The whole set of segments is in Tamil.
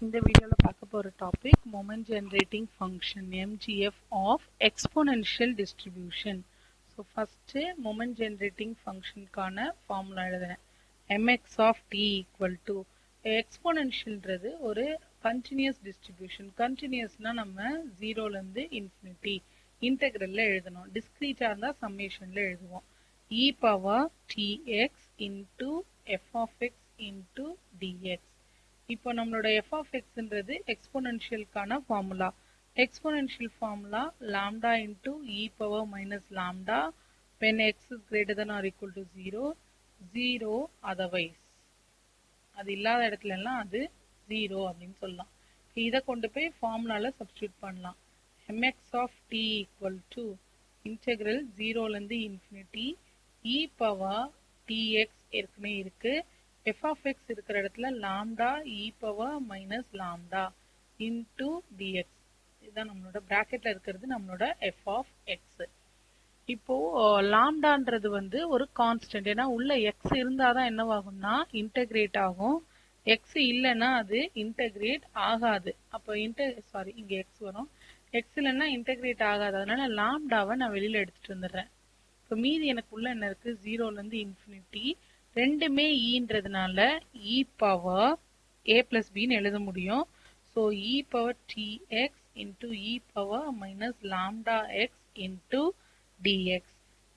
இந்த வீடியோல பார்க்க போற topic moment generating function MGF of exponential distribution. So first moment generating function கான ஃபார்முலா எழுதுறேன். mx of t equal to exponentialன்றது ஒரு continuous distribution. continuousனா நம்ம 0ல இருந்து infinity integralல எழுதணும். discrete இருந்தா summationல எழுதுவோம். e power tx into f of x into dx. இப்போ நம்மளோட f of xன்றது எக்ஸ்போனென்ஷியலுக்கான formula. Exponential formula lambda into e power minus lambda when x is greater than or equal to 0, 0 otherwise. அது இல்லாத இடத்துல எல்லாம் அது 0 அப்படின்னு சொல்லலாம். இதை கொண்டு போய் ஃபார்முலால சப்ஸ்டியூட் பண்ணலாம். mx of t equal to integral 0ல இருந்து infinity e power tx ஏற்கனவே இருக்கு. f of x இருக்கிற இடத்துல lambda e power minus lambda into dx. இதுதான் நம்மளோட பிராக்கெட்ல இருக்கிறது நம்மளோட f of x. இப்போ லாம்டான்றது வந்து ஒரு கான்ஸ்டன்ட். ஏன்னா உள்ள x இருந்தாதான் என்னவாகும்னா இன்டகிரேட் ஆகும். x இல்லைன்னா அது இன்டகிரேட் ஆகாது. அப்போ இங்க x வரும். x இல்லைன்னா இன்டகிரேட் ஆகாது. அதனால லாம்டாவை நான் வெளியில எடுத்துட்டு வந்துடுறேன். இப்போ மீதி எனக்கு உள்ள என்ன இருக்கு, 0ல இருந்து இன்ஃபினிட்டி. ரெண்டுமே ஈன்றதுனால e பவர் a பிளஸ் பின்னு எழுத முடியும். So e power tx into e power minus lambda X into dx.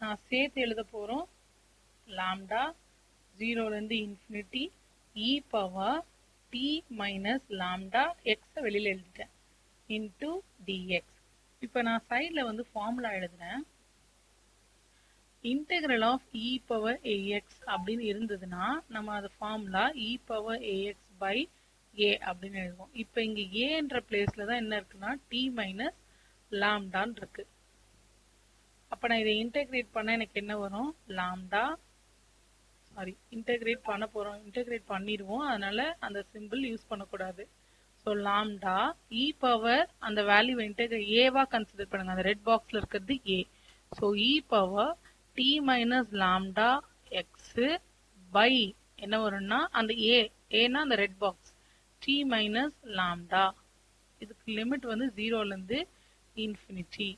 நான் சேர்த்து எழுத போறோம். லாம்டா 0ல இருந்து infinity e power t minus lambda எக்ஸை வெளியில எழுதிட்டேன் இன்டூ dx. இப்போ நான் சைட்ல வந்து ஃபார்முலா எழுதுறேன். integral of e power ax அப்படின்னு இருந்ததுன்னா நம்ம அது formula e power ax by a அப்படின்னு எழுதுவோம். இப்போ இங்க aன்ற பிளேஸ்ல தான் என்ன இருக்குன்னா t மைனஸ் லாம்டான் இருக்கு. அப்ப நான் இதை இன்டெகிரேட் பண்ண எனக்கு என்ன வரும், லாம்டா இன்டெகிரேட் பண்ண போறோம். இன்டெகிரேட் பண்ணிடுவோம். அதனால அந்த சிம்பிள் யூஸ் பண்ணக்கூடாது. ஸோ லாம்டா e பவர் அந்த வேல்யூ இன்டெகிரேட் ஏவா கன்சிடர் பண்ணுங்க. அந்த ரெட் பாக்ஸ்ல இருக்கிறது a. So e power t minus lambda x by என்ன வரும்னா அந்த ஏன்னா அந்த red box t minus lambda. இதுக்கு லிமிட் வந்து 0ல இருந்து இன்ஃபினிட்டி.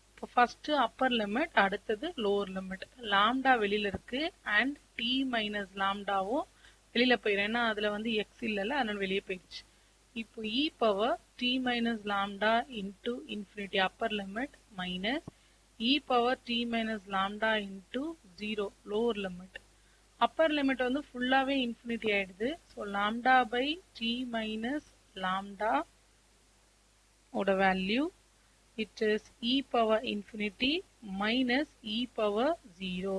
இப்போ ஃபர்ஸ்ட் அப்பர் லிமிட், அடுத்தது லோவர் லிமிட். லாம்டா வெளியில இருக்கு அண்ட் t மைனஸ் லாம்டாவும் வெளியில போயிடும். ஏன்னா அதுல வந்து எக்ஸ் இல்லைல்ல, அதனால வெளியே போயிடுச்சு. இப்போ e power t minus lambda into infinity upper limit minus e power t minus lambda into 0 lower limit. Upper limit வந்து ஃபுல்லாவே இன்ஃபினிட்டி ஆயிடுது. So lambda by t minus lambda ஓட value it is e power infinity minus e power 0.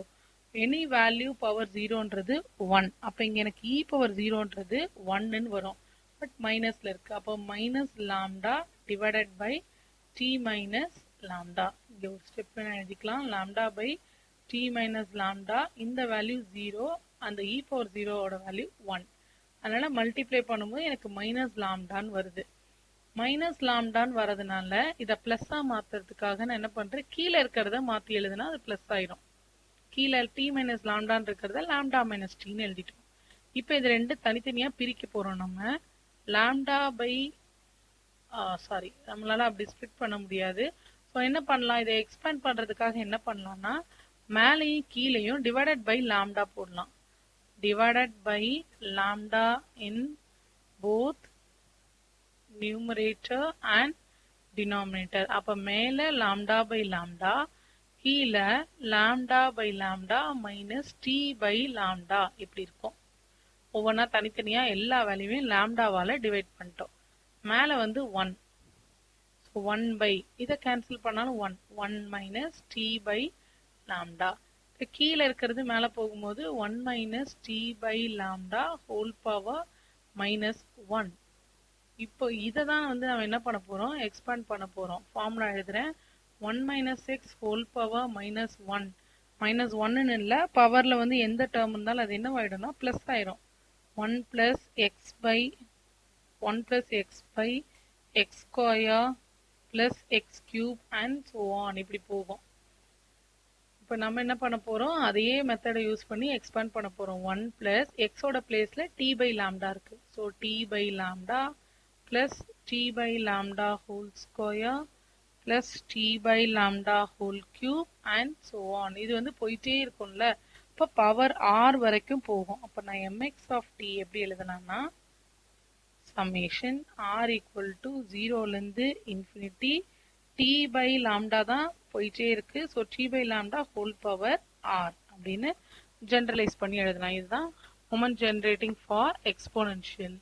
Any value power 0ன்றது 1. அப்ப இங்க எனக்கு e பவர் 0ன்றது 1ன்னு வரும். பட் மைனஸ்ல இருக்கு. அப்போ minus lambda divided by t minus lambda. இங்க ஒரு ஸ்டெப் எழுதிக்கலாம். Lambda by t minus lambda, இந்த வேல்யூ 0, அந்த e பவர் 0ஓட வேல்யூ 1. அதனால மல்டிப்ளை பண்ணும்போது எனக்கு மைனஸ் லாம்டான்னு வருது. மைனஸ் லாம்டான்னு வரதுனால இதை பிளஸ்ஸா மாத்துறதுக்காக நான் என்ன பண்றேன், கீழே இருக்கிறத மாத்தி எழுதுனா அது பிளஸ் ஆயிரும். கீழே t மைனஸ் லாம்டான்னு இருக்கிறத லாம்டா மைனஸ் tன்னு எழுதிட்டோம். இப்போ இது ரெண்டு தனித்தனியா பிரிக்க போறோம். நம்ம லாம்டா பை நம்மளால அப்படி ஸ்ப்ளிட் பண்ண முடியாது. ஸோ என்ன பண்ணலாம், இதை எக்ஸ்பேண்ட் பண்றதுக்காக என்ன பண்ணலாம்னா மேலேயும் கீழேயும் டிவைடட் பை லாம்டா போடலாம். Divided by lambda in both numerator and denominator. அப்ப மேல லாம்டா பை லாம்டா, கீழே lambda by lambda minus t by lambda இப்படி இருக்கும். ஒவ்வொன்றா தனித்தனியா எல்லா வேல்யூமே லாம்டாவால டிவைட் பண்ணிட்டோம். மேல வந்து 1. 1 பை இதை கேன்சல் பண்ணாலும் 1 மைனஸ் டி பை லாம்டா. இப்போ கீழே இருக்கிறது மேல போகும்போது 1 minus t by lambda whole power minus 1. இப்போ இதை தான் வந்து நம்ம என்ன பண்ண போறோம், எக்ஸ்பேண்ட் பண்ண போறோம். ஃபார்முலா எழுதுறேன். 1 minus x whole power minus 1. Minus 1ன்னு இல்லை, பவர்ல வந்து எந்த டேர்ம் இருந்தாலும் அது என்ன ஆயிடும்னா பிளஸ் ஆயிரும். 1 plus x by x square plus x cube and so on இப்படி போகும். இப்போ நம்ம என்ன பண்ண போறோம், அதையே மெத்தடை யூஸ் பண்ணி எக்ஸ்பேண்ட் பண்ண போறோம். 1 பிளஸ் எக்ஸோட பிளேஸ்ல டி பை லாம்டா இருக்கு. So t by lambda plus t by lambda whole square plus t by lambda whole cube and so on. இது வந்து போயிட்டே இருக்கும்ல, இப்போ பவர் ஆர் வரைக்கும் போகும். அப்போ நான் எம்எக்ஸ் ஆஃப் டி எப்படி எழுதுனா, சம்மேஷன் ஆர் ஈக்குவல் டு 0லேருந்து இன்ஃபினிட்டி டி பை லாம்டா தான் போயிட்டே இருக்கு. So t by lambda whole power r அப்படின்னு ஜென்ரலைஸ் பண்ணி எழுதலாம். இதுதான் மொமெண்ட் ஜெனரேட்டிங் ஃபார் எக்ஸ்போனென்ஷியல்.